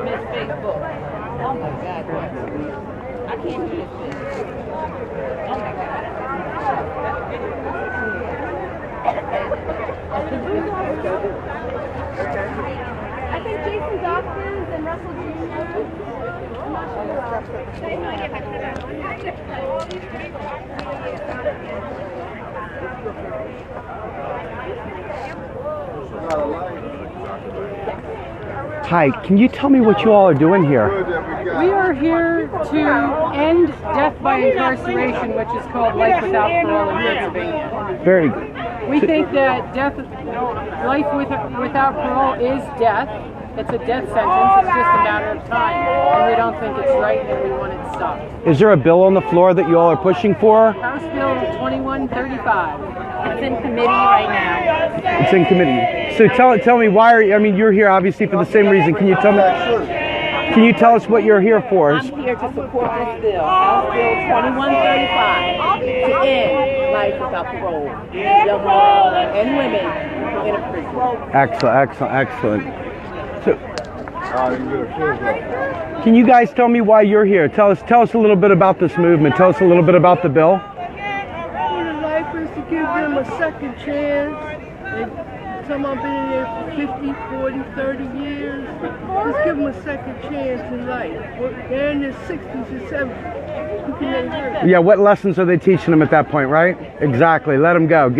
Miss Facebook. Oh my God. I can't do this shit. Oh my God. I think Jason Dawkins and Russell Jr. I'm not sure. They might get back to that one. Hi, can you tell me what you all are doing here? We are here to end death by incarceration, which is called life without parole in Pennsylvania. Very good. We think that life without parole is death. It's a death sentence. It's just a matter of time. And we don't think it's right, and we want it stopped. Is there a bill on the floor that you all are pushing for? House Bill 2135. It's in committee right now. It's in committee. So tell me why you're here obviously for the same reason. Can you tell us what you're here for? I'm here to support this bill, House Bill 2135, to end life without parole. Young men and women in a prison. Excellent. So, can you guys tell me why you're here? Tell us a little bit about this movement. Tell us a little bit about the bill. Lifers to give them a second chance. Some have been in there for 50, 40, 30 years. Just give them a second chance in life. They're in their 60s and 70s. Who can they hurt? Yeah, what lessons are they teaching them at that point, right? Exactly. Let them go.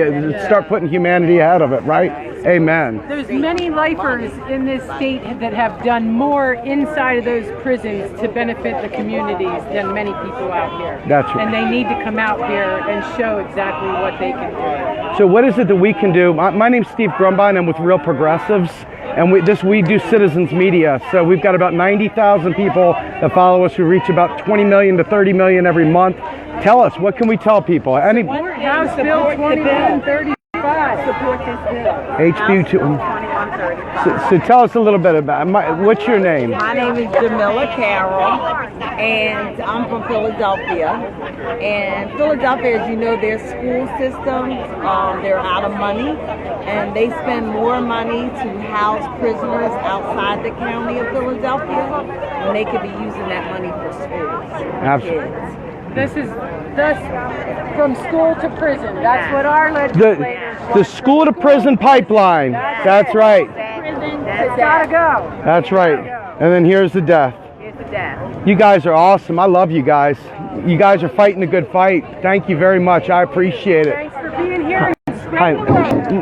Start putting humanity ahead of it, right? Amen. There's many lifers in this state that have done more inside of those prisons to benefit the communities than many people out here. That's right. And they need to come out here and show exactly what they can do. So what is it that we can do? My name's Steve Grumbine. I'm with Real Progressives. And we do citizens media. So we've got about 90,000 people that follow us. We reach about 20 million to 30 million every month. Tell us, what can we tell people? House Bill 2135. Support this bill. HB 2135. So tell us a little bit about what's your name? My name is Jamila Carroll, and I'm from Philadelphia. And Philadelphia, as you know, their school systems, they're out of money, and they spend more money to house prisoners outside the county of Philadelphia, and they could be using that money for schools. Absolutely. This is from school to prison. That's what our legislators the school to prison pipeline. That's right. It's gotta go. That's right. And then here's the death. Here's the death. You guys are awesome. I love you guys. You guys are fighting a good fight. Thank you very much. I appreciate it. Thanks for being here. Hi.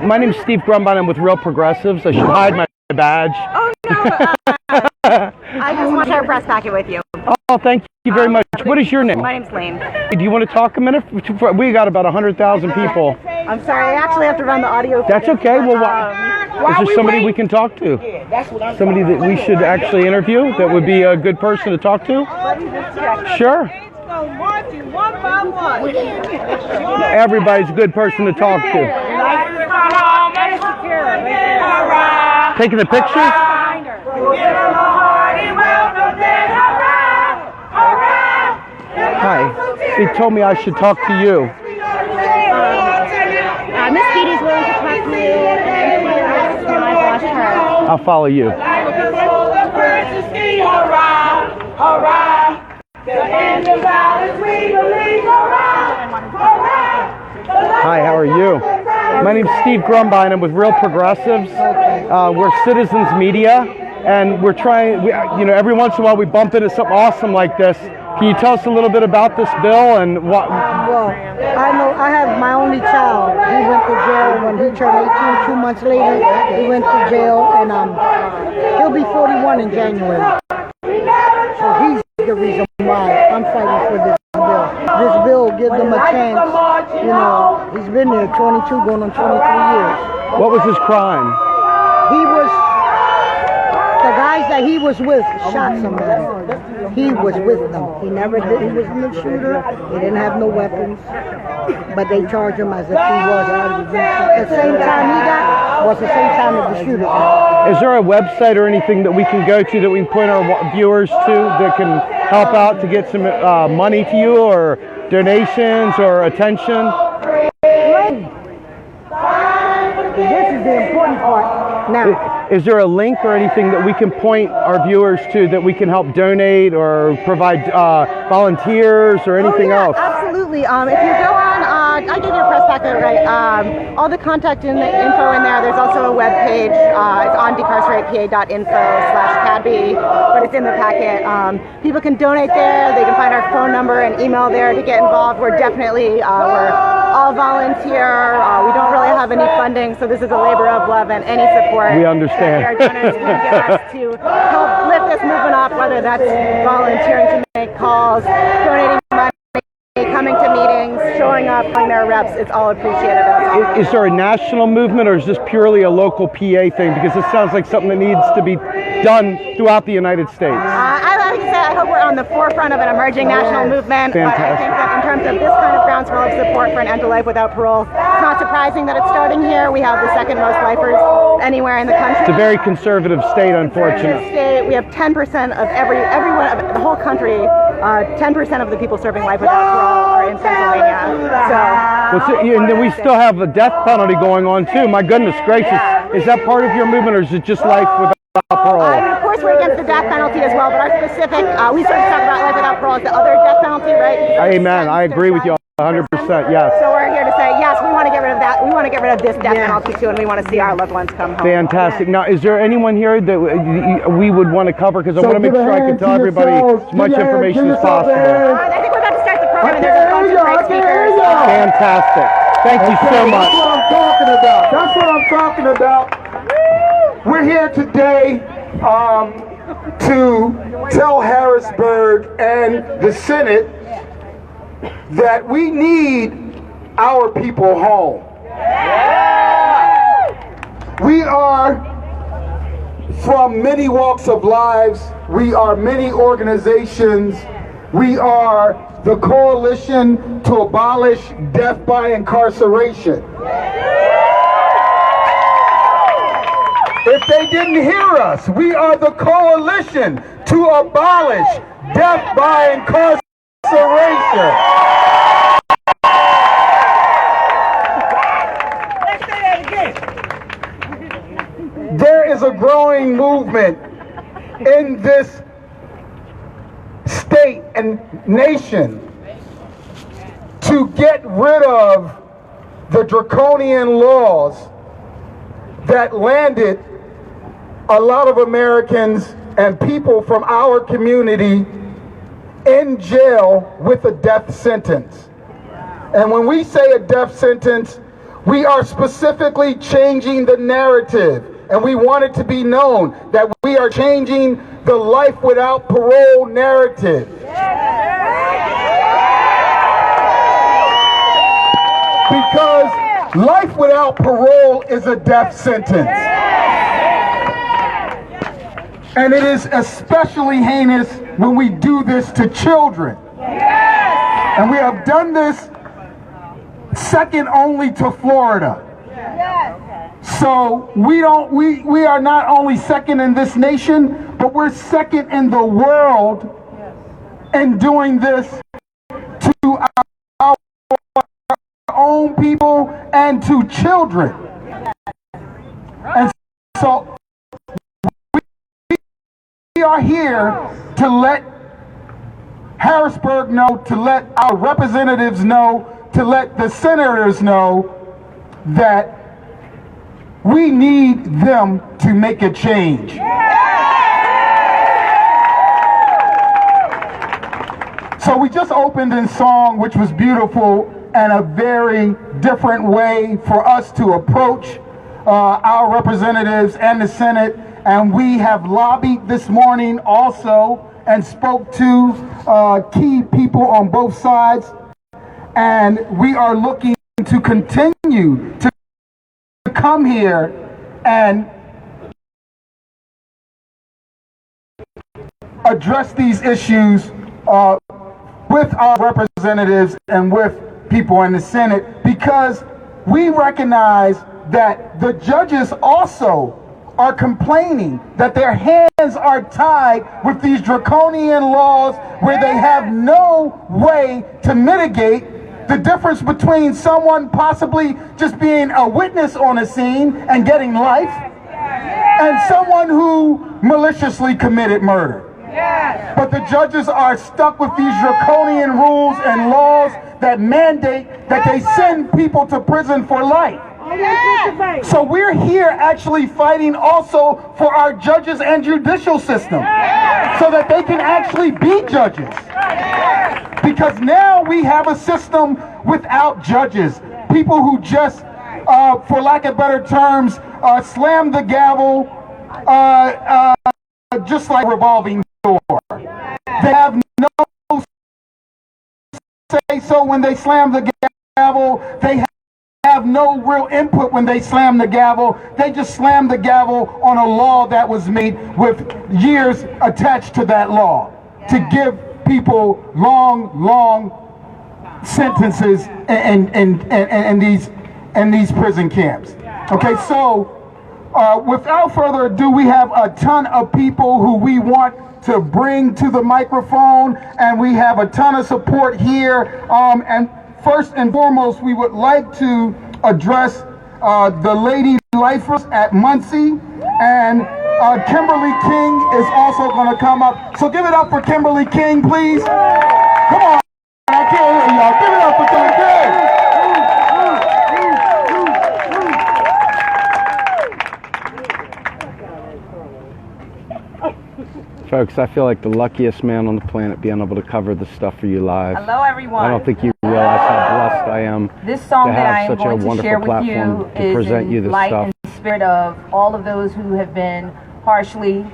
My name is Steve Grumbine. I'm with Real Progressives. I should hide my badge. Oh no! I just want to share a press packet with you. Oh, thank you very much. What is your name? My name's Lane. Do you want to talk a minute? We got about 100,000 people. I'm sorry, I actually have to run the audio. That's okay. Well, is there somebody we can talk to? Somebody that we should actually interview that would be a good person to talk to? Sure. Everybody's a good person to talk to. Taking the pictures? Hi. They told me I should talk to you. Miss Petey's willing to talk to you, and I've watched her. I'll follow you. Hi, how are you? My name's Steve Grumbine. I'm with Real Progressives. We're citizens media, and we're trying, every once in a while we bump into something awesome like this. Can you tell us a little bit about this bill and what? Well, I have my only child. He went to jail when he turned 18. 2 months later, he went to jail, and he'll be 41 in January. So he's the reason why I'm fighting for this bill. This bill gives him a chance. He's been there 22, going on 23 years. What was his crime? The guys that he was with shot somebody. He was with them. He wasn't the shooter. He didn't have no weapons. But they charged him as if he was. At the same time, was the same time as the shooting. Is there a website or anything that we can go to that we can point our viewers to that can help out to get some money to you, or donations or attention? This is the important part now. Is there a link or anything that we can point our viewers to that we can help donate or provide volunteers or anything else? Absolutely. If you go on, I gave you a press packet, right? All the contact info in there. There's also a web page. It's on decarceratepa.info/CADBI, but it's in the packet. People can donate there. They can find our phone number and email there to get involved. We're definitely we're all volunteer. We don't really have any funding, so this is a labor of love, and any support we understand that our donors can give us to help lift this movement up, whether that's volunteering to make calls, donating money, coming to meetings, showing up, calling their reps. It's all appreciated. Is there a national movement, or is this purely a local PA thing? Because this sounds like something that needs to be done throughout the United States. I like to say I hope we're on the forefront of an emerging national movement. Fantastic. But I think that in terms of this kind of groundswell of support for an end to life without parole, it's not surprising that it's starting here. We have the second most lifers anywhere in the country. It's a very conservative state, unfortunately. We have 10% of everyone of the whole country. 10% of the people serving life without parole are in Pennsylvania. And then we still have the death penalty going on too. My goodness gracious, is that part of your movement, or is it just life without parole? Of course, we're against the death penalty as well, but our specific, we sort of talk about life without parole as the other death penalty, right? Amen. I agree with you 100%. Yes. So we're here to say, yes, we want to get rid of that. We want to get rid of this death penalty too, and we want to see our loved ones come home. Fantastic. Now, is there anyone here that we would want to cover? Because I want to make sure I can tell everybody as much information as possible. I think we're about to start the program, and there's a bunch of great speakers. Fantastic. Thank you so much. That's what I'm talking about. That's what I'm talking about. We're here today to tell Harrisburg and the Senate that we need our people home. We are from many walks of lives. We are many organizations. We are the Coalition to Abolish Death by Incarceration. If they didn't hear us, we are the Coalition to Abolish Death by Incarceration. Let's say that again. There is a growing movement in this state and nation to get rid of the draconian laws that landed a lot of Americans and people from our community in jail with a death sentence. And when we say a death sentence, we are specifically changing the narrative, and we want it to be known that we are changing the life without parole narrative. Because life without parole is a death sentence. And it is especially heinous when we do this to children. And we have done this second only to Florida. So we are not only second in this nation, but we're second in the world in doing this to our own people and to children. And so we are here to let Harrisburg know, to let our representatives know, to let the senators know that we need them to make a change. So we just opened in song, which was beautiful, and a very different way for us to approach our representatives and the Senate. And we have lobbied this morning also and spoke to key people on both sides. And we are looking to continue to come here and address these issues with our representatives and with people in the Senate, because we recognize that the judges also are complaining that their hands are tied with these draconian laws where they have no way to mitigate the difference between someone possibly just being a witness on a scene and getting life and someone who maliciously committed murder. But the judges are stuck with these draconian rules and laws that mandate that they send people to prison for life. So we're here actually fighting also for our judges and judicial system so that they can actually be judges. Because now we have a system without judges. People who just, for lack of better terms, slam the gavel just like a revolving door. They have no say so when they slam the gavel. They have no real input when they slam the gavel. They just slam the gavel on a law that was made with years attached to that law to give people long sentences in these prison camps. Okay, so without further ado, we have a ton of people who we want to bring to the microphone, and we have a ton of support here. And first and foremost, we would like to address the lady lifers at Muncie, and Kimberly King is also going to come up. So give it up for Kimberly King, please. Come on, I can't hear y'all. Give it up for Kimberly King. Folks, I feel like the luckiest man on the planet being able to cover this stuff for you live. Hello, everyone. I don't think you realize how blessed I am this song to that I have am such a going to wonderful share with platform you to is present you in this light stuff. and spirit of all of those who have been harshly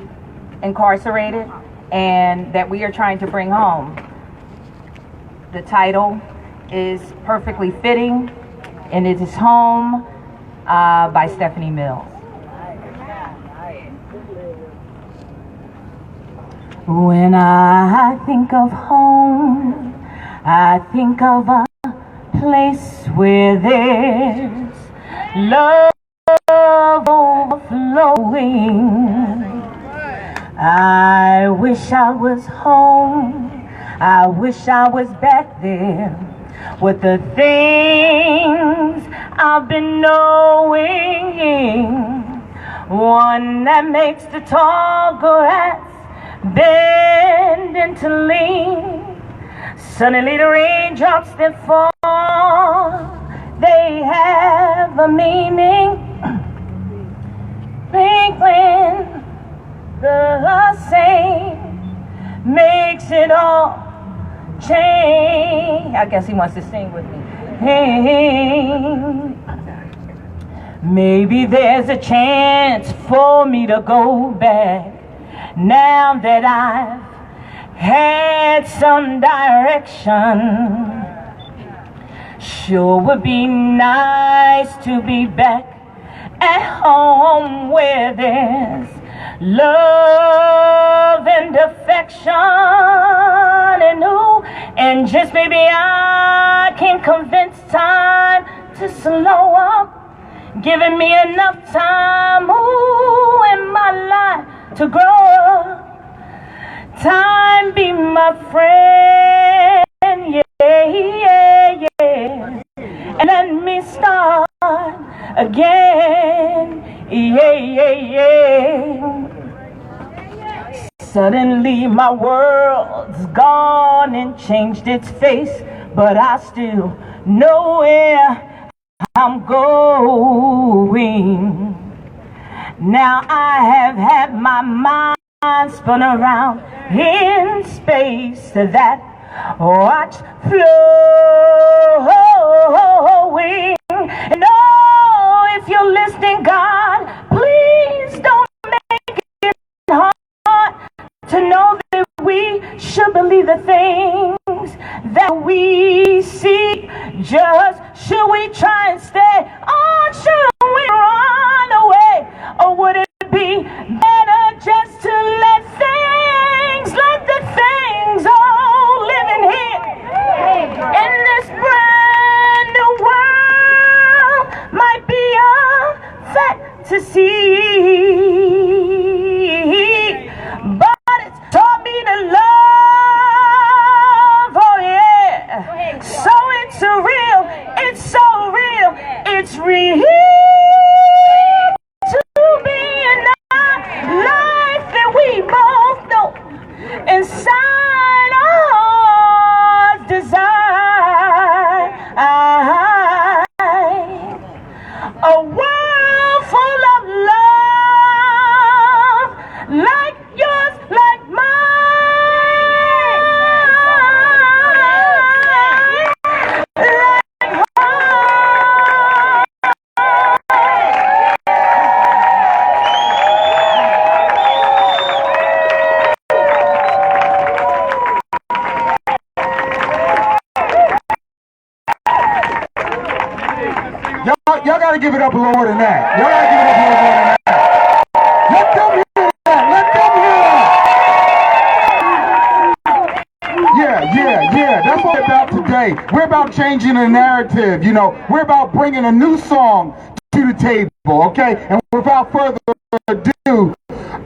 incarcerated and that we are trying to bring home. The title is perfectly fitting, and it is Home by Stephanie Mills. When I think of home, I think of a place where there's love overflowing. I wish I was home, I wish I was back there with the things I've been knowing. One that makes the tall grass bend into lean. Suddenly the raindrops that fall, they have a meaning. Twinkling the same makes it all change. I guess he wants to sing with me. Hey, maybe there's a chance for me to go back now that I've had some direction. Sure would be nice to be back at home where there's love and affection, and just maybe I can convince time to slow up, giving me enough time, in my life to grow up. Time be my friend, yeah, and let me start again, yeah. Suddenly my world's gone and changed its face, but I still know where I'm going. Now I have had my mind spun around in space that watch flowing. And oh, if you're listening, God, please don't make it hard to know that we should believe the things that we see. Just should we try and stay, or should we run away? Or would it be better just to let the things all live in here in this brand new world? Might be a y'all gotta give it up a little more than that. Y'all gotta give it up a little more than that. Let them hear that. Let them hear that. Yeah. That's what we're about today. We're about changing the narrative. You know, we're about bringing a new song to the table. Okay. And without further ado,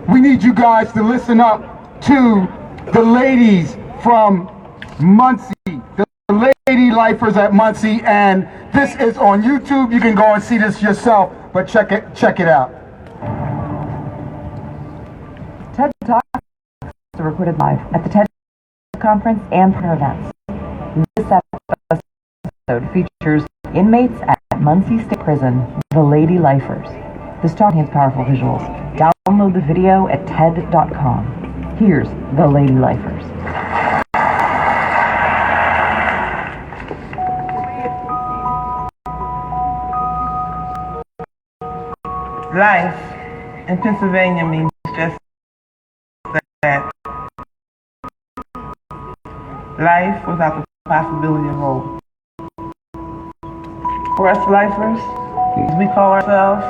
we need you guys to listen up to the ladies from Muncie, the lady lifers at Muncie, and this is on YouTube. You can go and see this yourself, but check it out. TED Talks are recorded live at the TED Conference and partner events. This episode features inmates at Muncie State Prison, the Lady Lifers. This talk contains powerful visuals. Download the video at TED.com. Here's the Lady Lifers. Life in Pennsylvania means just that. Life without the possibility of hope. For us lifers, as we call ourselves,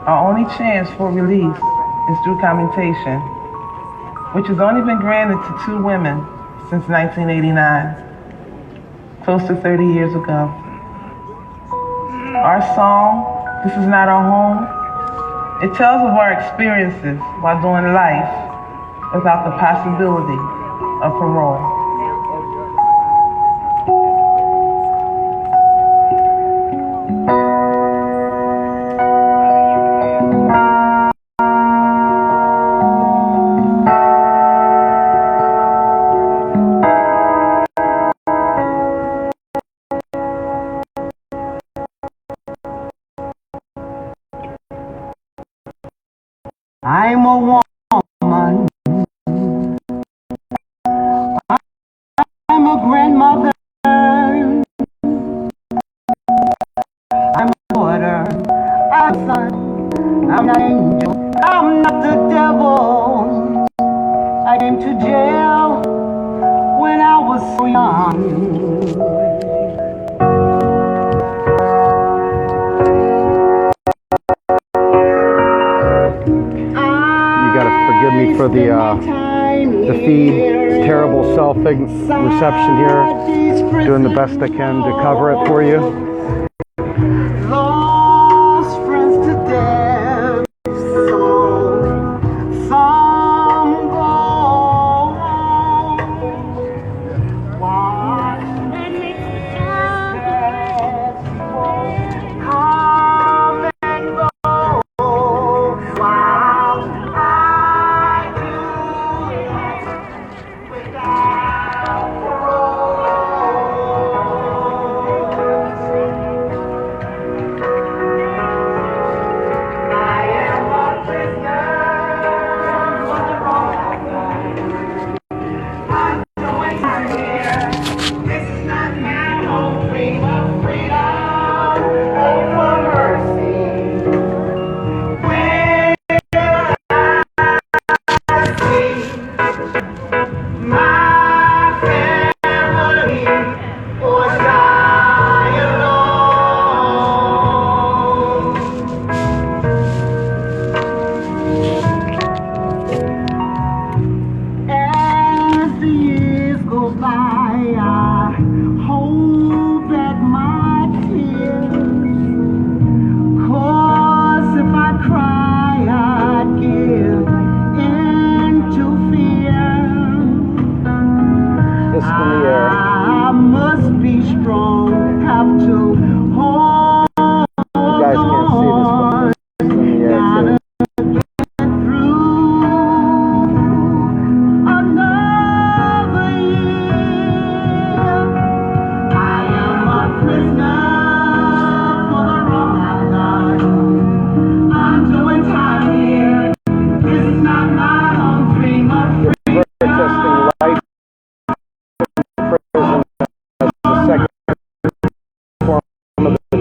our only chance for release is through commutation, which has only been granted to 2 women since 1989, close to 30 years ago. Our song, This Is Not Our Home, it tells of our experiences while doing life without the possibility of parole. I'm a woman. I'm a grandmother. I'm a daughter. I'm a son. I'm not an angel. I'm not the devil. I came to jail when I was so young. Forgive me for the feed, terrible cell reception here. Doing the best I can to cover it for you. Lost friends to death, so some go. Watch many successful come and go. While I do it without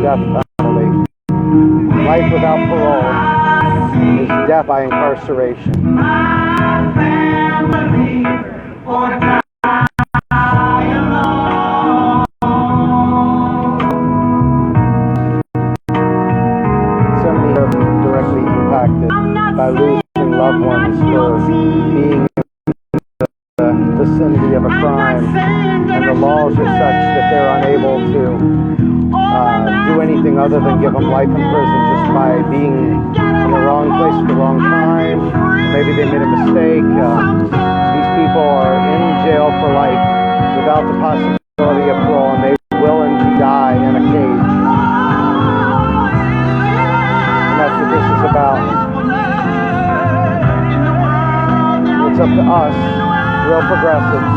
death penalty. Life without parole is death by incarceration. being in the vicinity of a crime, and the laws are such that they're unable to do anything other than give them life in prison just by being in the wrong place at the wrong time. Maybe they made a mistake. These people are in jail for life without the possibility of parole, and they will indeed die in a cage. And that's what this is about. It's up to us, real progressives,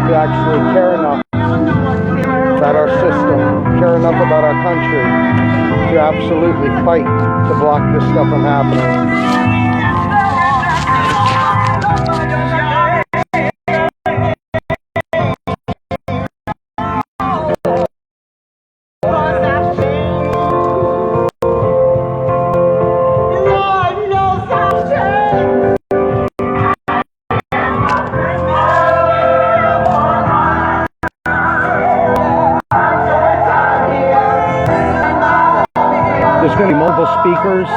to actually care enough about our system, care enough about our country, to absolutely fight to block this stuff from happening. There's going to be multiple speakers.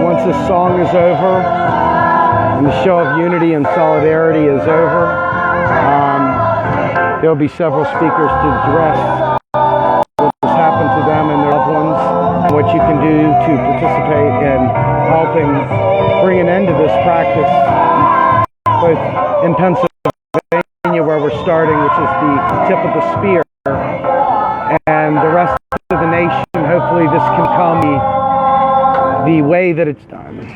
Once this song is over and the show of unity and solidarity is over, there will be several speakers to address what has happened to them and their loved ones, and what you can do to participate in helping bring an end to this practice, both in Pennsylvania, where we're starting, which is the tip of the spear, and the rest of the nation. Hopefully this can become the way that it's done.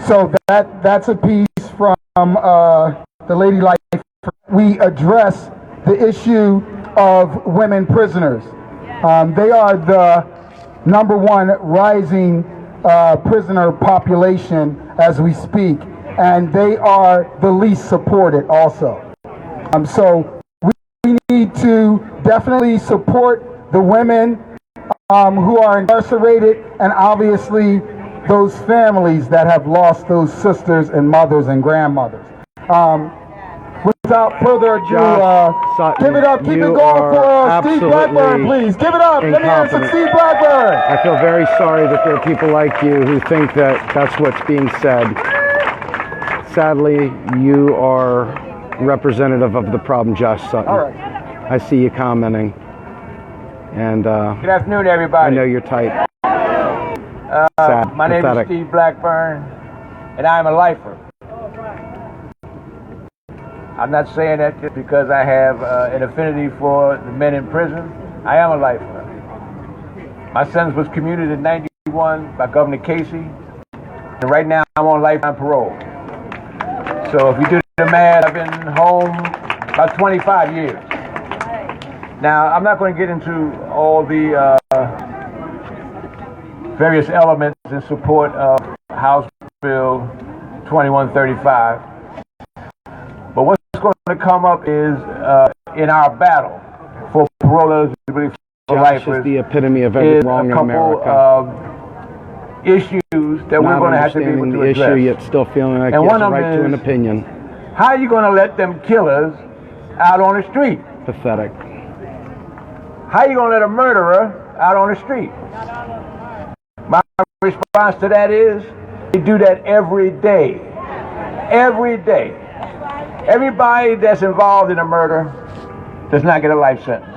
So that's a piece from the Lady Life. We address the issue of women prisoners. They are the number one rising prisoner population as we speak, and they are the least supported also. So we need to definitely support the women who are incarcerated, and obviously those families that have lost those sisters and mothers and grandmothers. Without further ado, give it up, keep it going for Steve Blackburn, please. Give it up, let me hear some Steve Blackburn. I feel very sorry that there are people like you who think that that's what's being said. Sadly, you are representative of the problem, Josh Sutton. All right. I see you commenting. And good afternoon, everybody. I know you're tight. Sad, my name is Steve Blackburn, and I'm a lifer. I'm not saying that just because I have an affinity for the men in prison. I am a lifer. My sentence was commuted in '91 by Governor Casey, and right now I'm on lifetime parole. So if you do the math, I've been home about 25 years. Now, I'm not going to get into all the various elements in support of House Bill 2135. But what's going to come up is in our battle for parole eligibility for lifers is the epitome of every wrong in America. Issues that we're going to have to be able to address. Issue, yet still feeling like you have the right to an opinion. How are you going to let them killers out on the street? Pathetic. How are you going to let a murderer out on the street? My response to that is, they do that every day. Every day. Everybody that's involved in a murder does not get a life sentence.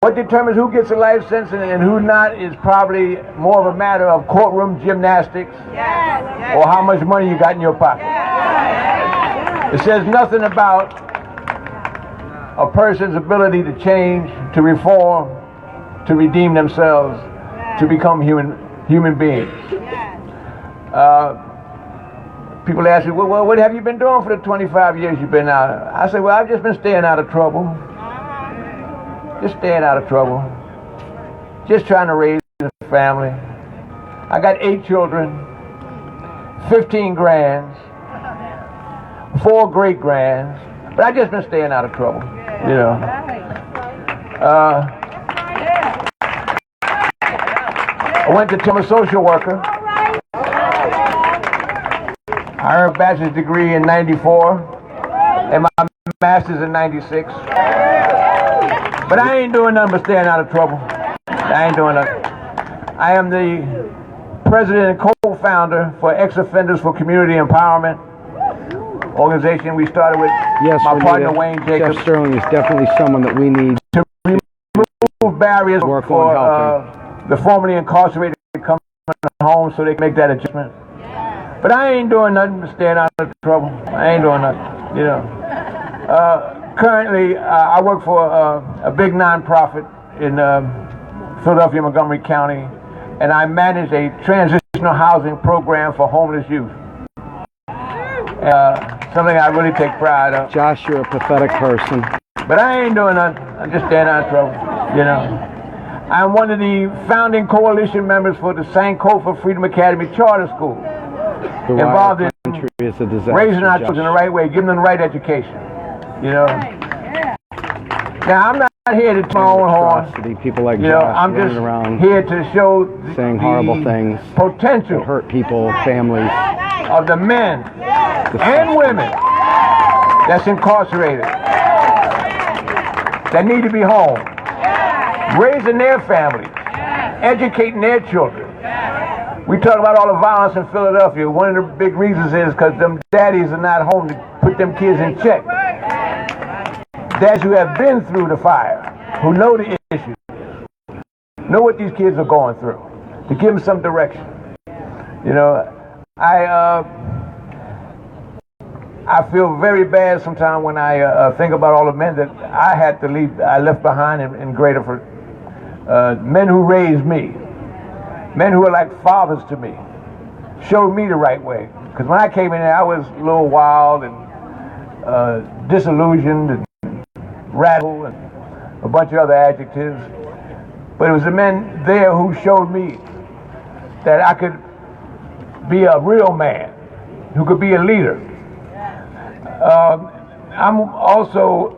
What determines who gets a life sentence and who not is probably more of a matter of courtroom gymnastics or how much money you got in your pocket. It says nothing about a person's ability to change, to reform, to redeem themselves, to become human beings. People ask me, well, what have you been doing for the 25 years you've been out? I say, well, I've just been staying out of trouble. Just staying out of trouble. Just trying to raise a family. I got 8 children, 15 grands, 4 great-grands, but I've just been staying out of trouble, you know. I went to become a social worker. I earned a bachelor's degree in 94 and my master's in 96. But I ain't doing nothing but staying out of trouble. I ain't doing nothing. I am the president and co-founder for Ex-Offenders for Community Empowerment organization we started with my partner Wayne Jacobs. Jeff Sterling is definitely someone that we need to remove barriers for the formerly incarcerated coming home so they can make that adjustment. But I ain't doing nothing but staying out of trouble. I ain't doing nothing, you know. Currently, I work for a big nonprofit in Philadelphia, Montgomery County, and I manage a transitional housing program for homeless youth. Something I really take pride of. Josh, you're a pathetic person. But I ain't doing nothing. I'm just staying out of trouble, you know. I'm one of the founding coalition members for the Sankofa Freedom Academy Charter School. Involved in raising our children the right way, giving them the right education, you know. Now, I'm not here to toot my own horn. People like you know, Josh I'm just around here to show saying horrible things, potential that hurt people, families, of the men and women that's incarcerated, that need to be home, raising their families, educating their children. We talk about all the violence in Philadelphia. One of the big reasons is because them daddies are not home to put them kids in check. Dads who have been through the fire, who know the issues, know what these kids are going through, to give them some direction. You know, I feel very bad sometimes when I think about all the men that I had to leave, I left behind in Graterford. Men who raised me, men who are like fathers to me, showed me the right way. Because when I came in there, I was a little wild and disillusioned and rattled and a bunch of other adjectives. But it was the men there who showed me that I could be a real man, who could be a leader. I'm also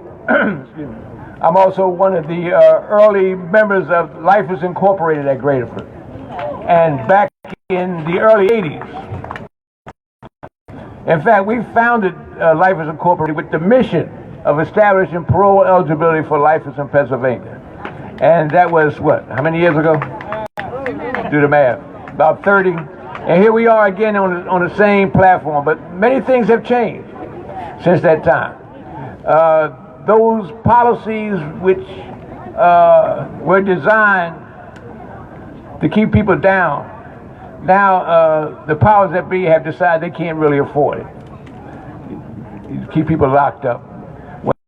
one of the early members of Lifers Incorporated at Graterford. And back in the early 80s, in fact, we founded Lifers Incorporated with the mission of establishing parole eligibility for lifers in Pennsylvania. And that was what? How many years ago? Do the math. About 30. And here we are again on the same platform. But many things have changed since that time. Those policies which were designed to keep people down, now the powers that be have decided they can't really afford it. Keep people locked up.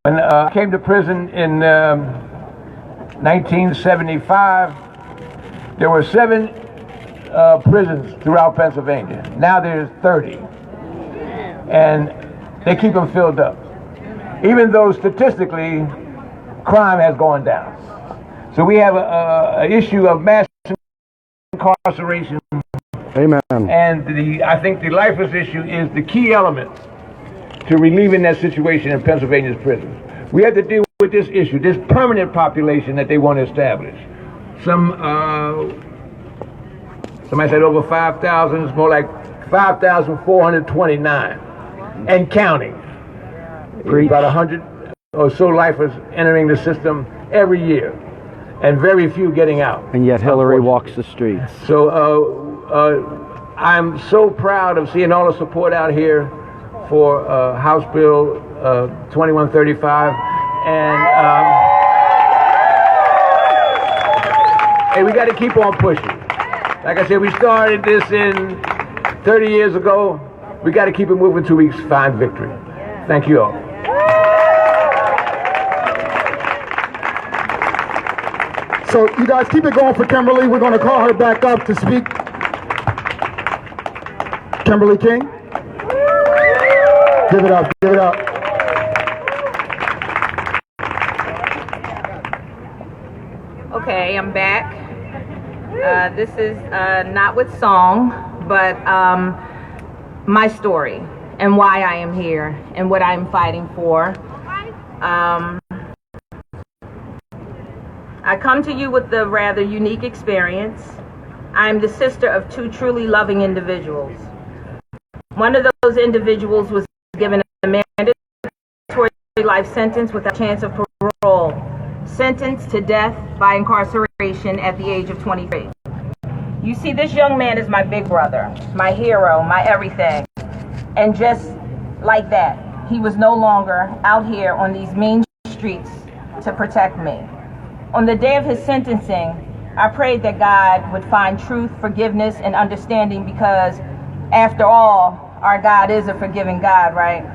When I came to prison in 1975, there were 7 prisons throughout Pennsylvania. Now there's 30. And they keep them filled up. Even though statistically, crime has gone down. So we have an issue of mass incarceration. Amen. And I think the lifers issue is the key element to relieving that situation in Pennsylvania's prisons. We have to deal with this issue, this permanent population that they want to establish. Somebody said over 5,000, it's more like 5,429 and counting. About 100 or so lifers entering the system every year, and very few getting out. And yet Hillary walks the streets. So I'm so proud of seeing all the support out here for House Bill 2135, and we got to keep on pushing. Like I said, we started this in 30 years ago. We got to keep it moving till we find victory. Thank you all. So you guys keep it going for Kimberly. We're going to call her back up to speak. Kimberly King. Give it up, give it up. Okay, I'm back. This is not with song, but my story and why I am here and what I'm fighting for. I come to you with a rather unique experience. I'm the sister of 2 truly loving individuals. One of those individuals was given a mandatory life sentence without chance of parole, sentenced to death by incarceration at the age of 23. You see, this young man is my big brother, my hero, my everything. And just like that, he was no longer out here on these mean streets to protect me. On the day of his sentencing, I prayed that God would find truth, forgiveness, and understanding, because after all, our God is a forgiving God, right?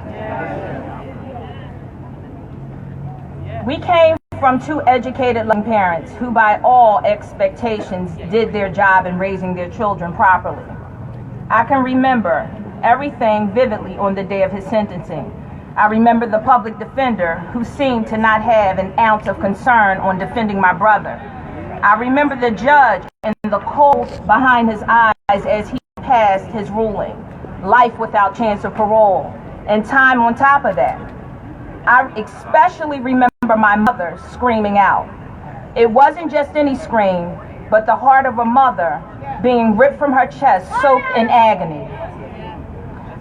We came from two educated young parents who by all expectations did their job in raising their children properly. I can remember everything vividly on the day of his sentencing. I remember the public defender who seemed to not have an ounce of concern on defending my brother. I remember the judge and the cold behind his eyes as he passed his ruling, life without chance of parole, and time on top of that. I especially remember my mother screaming out. It wasn't just any scream, but the heart of a mother being ripped from her chest, soaked in agony.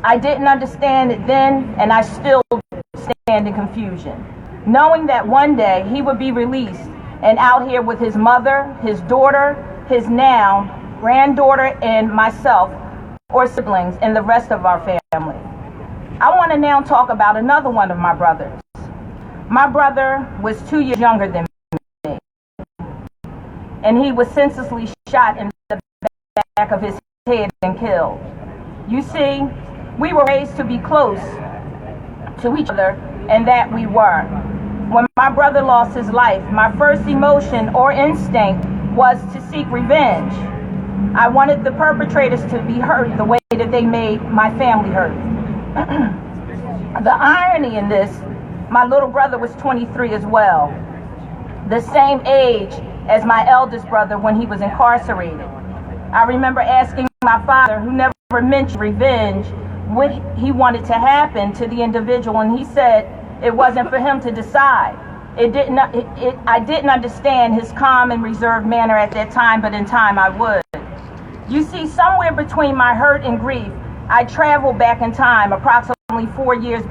I didn't understand it then, and I still stand in confusion, knowing that one day he would be released and out here with his mother, his daughter, his now granddaughter, and myself, or siblings, and the rest of our family. I want to now talk about another one of my brothers. My brother was 2 years younger than me, and he was senselessly shot in the back of his head and killed. You see, we were raised to be close to each other, and that we were. When my brother lost his life, my first emotion or instinct was to seek revenge. I wanted the perpetrators to be hurt the way that they made my family hurt. The irony in this, my little brother was 23 as well, the same age as my eldest brother when he was incarcerated. I remember asking my father, who never mentioned revenge, what he wanted to happen to the individual, and he said it wasn't for him to decide. I didn't understand his calm and reserved manner at that time, but in time I would. You see, somewhere between my hurt and grief, I traveled back in time approximately 4 years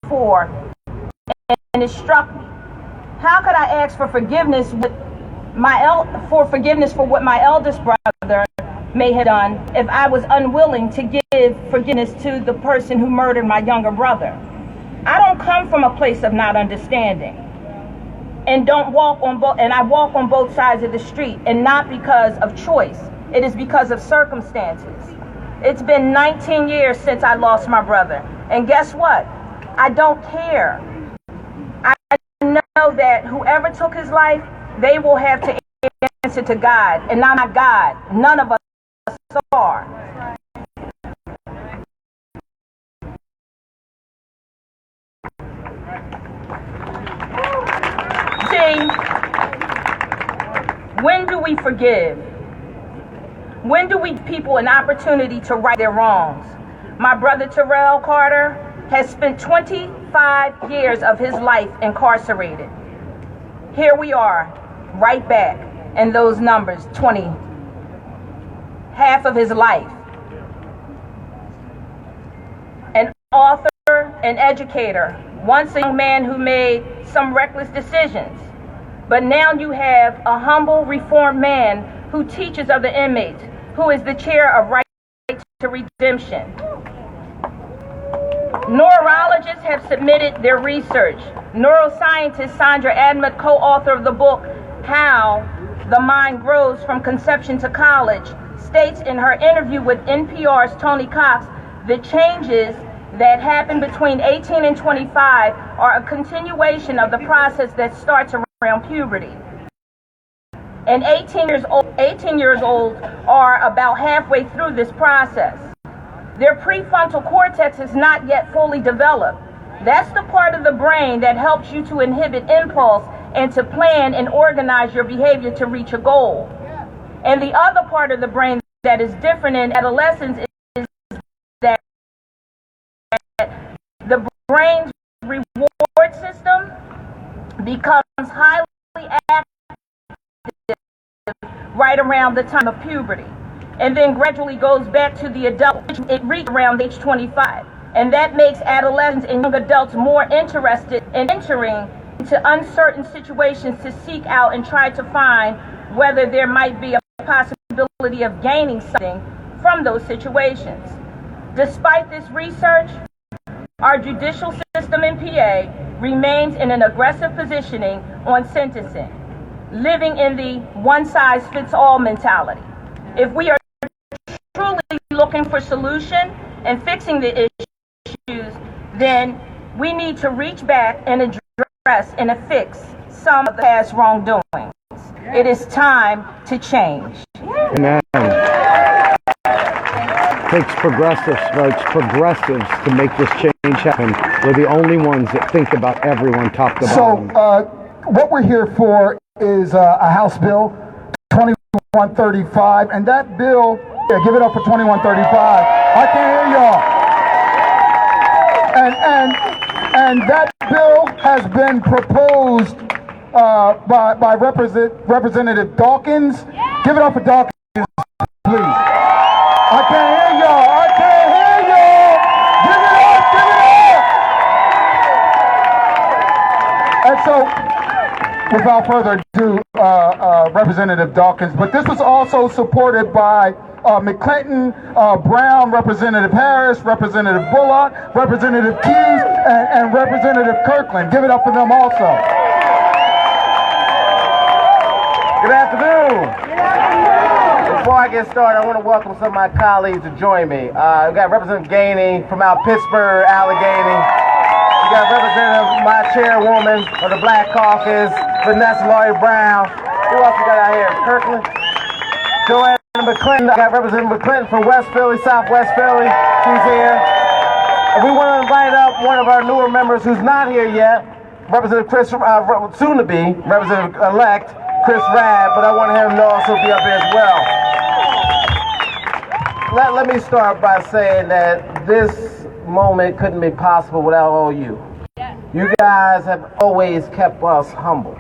before, and it struck me. How could I ask for forgiveness for what my eldest brother may have done if I was unwilling to give forgiveness to the person who murdered my younger brother? I don't come from a place of not understanding, and I walk on both sides of the street, and not because of choice. It is because of circumstances. It's been 19 years since I lost my brother, and guess what? I don't care. I know that whoever took his life, they will have to answer to God, and I'm not God. None of us are. See, when do we forgive? When do we give people an opportunity to right their wrongs? My brother Terrell Carter has spent 25 years of his life incarcerated. Here we are, right back in those numbers, 20, half of his life. An author, an educator, once a young man who made some reckless decisions, but now you have a humble, reformed man who teaches other inmates, who is the chair of Right to Redemption. Neurologists have submitted their research. Neuroscientist Sandra Admut, co-author of the book, How the Mind Grows from Conception to College, states in her interview with NPR's Tony Cox, the changes that happen between 18 and 25 are a continuation of the process that starts around puberty. And 18 years old are about halfway through this process. Their prefrontal cortex is not yet fully developed. That's the part of the brain that helps you to inhibit impulse and to plan and organize your behavior to reach a goal. And the other part of the brain that is different in adolescence is that the brain's reward system becomes highly active right around the time of puberty. and then gradually goes back to the adult. It reaches around age 25. And that makes adolescents and young adults more interested in entering into uncertain situations to seek out and try to find whether there might be a possibility of gaining something from those situations. Despite this research, our judicial system in PA remains in an aggressive positioning on sentencing, living in the one-size-fits-all mentality. If we are truly looking for solution and fixing the issues, then we need to reach back and address and fix some of the past wrongdoings. It is time to change. Amen. It takes progressives, folks, progressives to make this change happen. We're the only ones that think about everyone top to bottom. So what we're here for is a House Bill 2135, and that bill, yeah, give it up for 2135. I can't hear y'all. And that bill has been proposed by Representative Dawkins. Give it up for Dawkins, please. I can't hear y'all. I can't hear y'all. Give it up. Give it up. And so, without further ado, Representative Dawkins, but this was also supported by McClinton, Brown, Representative Harris, Representative Bullock, Representative Hughes, and Representative Kirkland. Give it up for them also. Good afternoon. Before I get started, I want to welcome some of my colleagues to join me. We've got Representative Gainey from out Pittsburgh, Allegheny. We got Representative, my chairwoman of the Black Caucus, Vanessa Laurie Brown. Who else we got out here? Kirkland? Joanne McClinton. I got Representative McClinton from West Philly, Southwest Philly. She's here. And we want to invite up one of our newer members who's not here yet, Representative Chris, soon to be Representative-elect Chris Rabb, but I want him to also be up here as well. Let me start by saying that this moment couldn't be possible without all you. You guys have always kept us humble.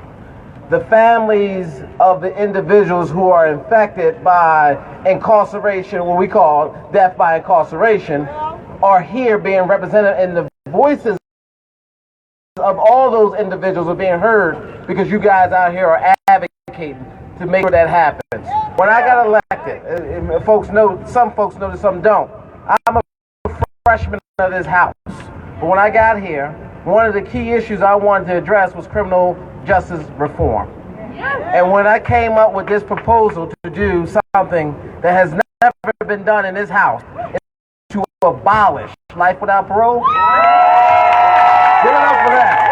The families of the individuals who are infected by incarceration, what we call death by incarceration, are here being represented, and the voices of all those individuals are being heard because you guys out here are advocating to make sure that happens. When I got elected, folks know, some folks know this, some don't. I'm a freshman of this house. But when I got here, one of the key issues I wanted to address was criminal justice reform. And when I came up with this proposal to do something that has never been done in this house, is to abolish life without parole. Give it up for that.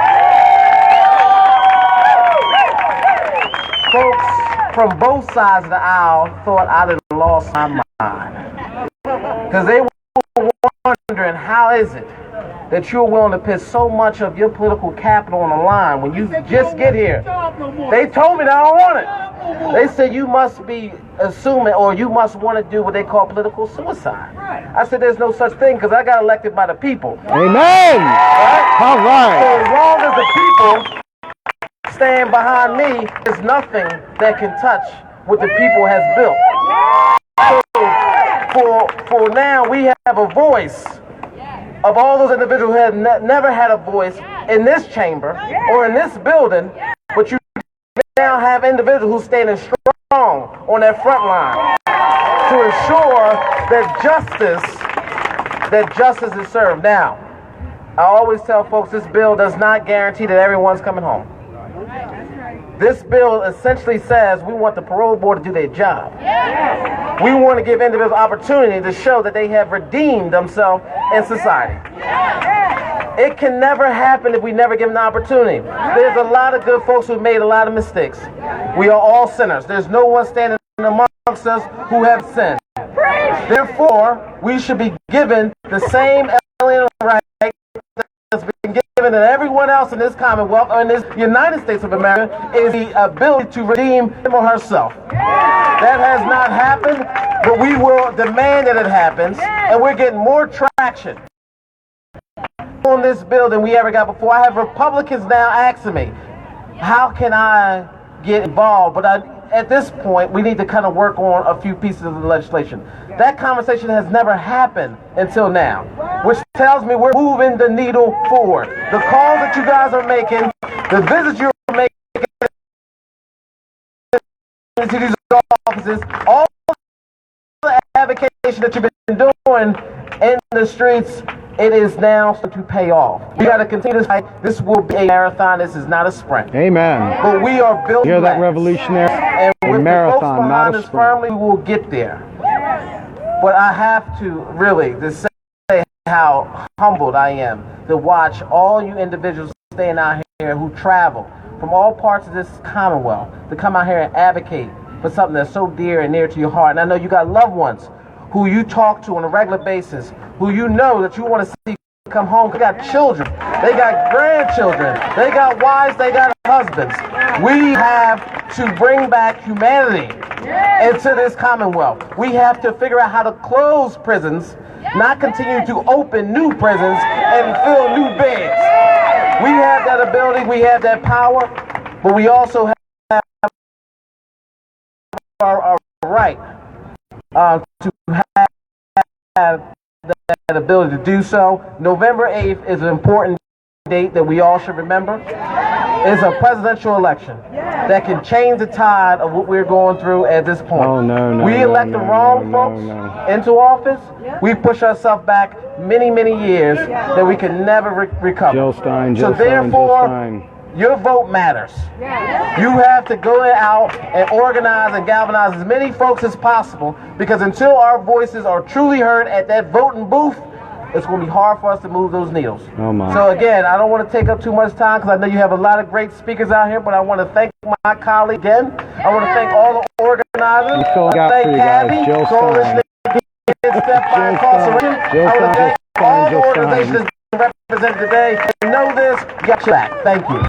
Folks from both sides of the aisle thought I'd have lost my mind. Because they were wondering, how is it that you're willing to put so much of your political capital on the line when you just get here? They told me that I don't want it. They said you must be assuming, or you must want to do what they call political suicide. I said there's no such thing because I got elected by the people. Amen. Right? All right. So as long as the people stand behind me, there's nothing that can touch what the people has built. So for now, we have a voice of all those individuals who have never had a voice in this chamber or in this building, but you now have individuals who standing strong on that front line to ensure that justice is served. Now, I always tell folks this bill does not guarantee that everyone's coming home. This bill essentially says we want the parole board to do their job. We want to give individuals opportunity to show that they have redeemed themselves in society. It can never happen if we never give them the opportunity. There's a lot of good folks who made a lot of mistakes. We are all sinners. There's no one standing amongst us who have sinned. Therefore, we should be given the same alien right that's been given to everyone else in this Commonwealth or in this United States of America, is the ability to redeem him or herself. That has not happened, but we will demand that it happens, and we're getting more traction on this bill than we ever got before. I have Republicans now asking me, how can I get involved? But at this point, we need to kind of work on a few pieces of the legislation. That conversation has never happened until now, which tells me we're moving the needle forward. The calls that you guys are making, the visits you're making to these offices, all the advocacy that you've been doing in the streets, it is now to pay off. We got to continue this fight. This will be a marathon. This is not a sprint. Amen. But we are building. You hear that, revolutionary? And a with marathon, the folks behind us firmly, we will get there. But I have to really just say how humbled I am to watch all you individuals staying out here who travel from all parts of this Commonwealth to come out here and advocate for something that's so dear and near to your heart. And I know you got loved ones who you talk to on a regular basis, who you know that you want to see come home. They got children, they got grandchildren, they got wives, they got husbands. We have to bring back humanity into this Commonwealth. We have to figure out how to close prisons, not continue to open new prisons and fill new beds. We have that ability, we have that power, but we also have our right to have that ability to do so. November 8th is an important date that we all should remember. It's a presidential election that can change the tide of what we're going through at this point. Oh, no, we elect the wrong folks into office. We push ourselves back many, many years that we can never recover. Jill Stein, so therefore, your vote matters. You have to go out and organize and galvanize as many folks as possible, because until our voices are truly heard at that voting booth, it's going to be hard for us to move those needles. Oh my. So again, I don't want to take up too much time because I know you have a lot of great speakers out here, but I want to thank my colleague again. I want to thank all the organizers. Thank CADBI, Jill Coalition Against Death by Incarceration. I want to thank all the organizations represented today. You know this, you got your back. Thank you.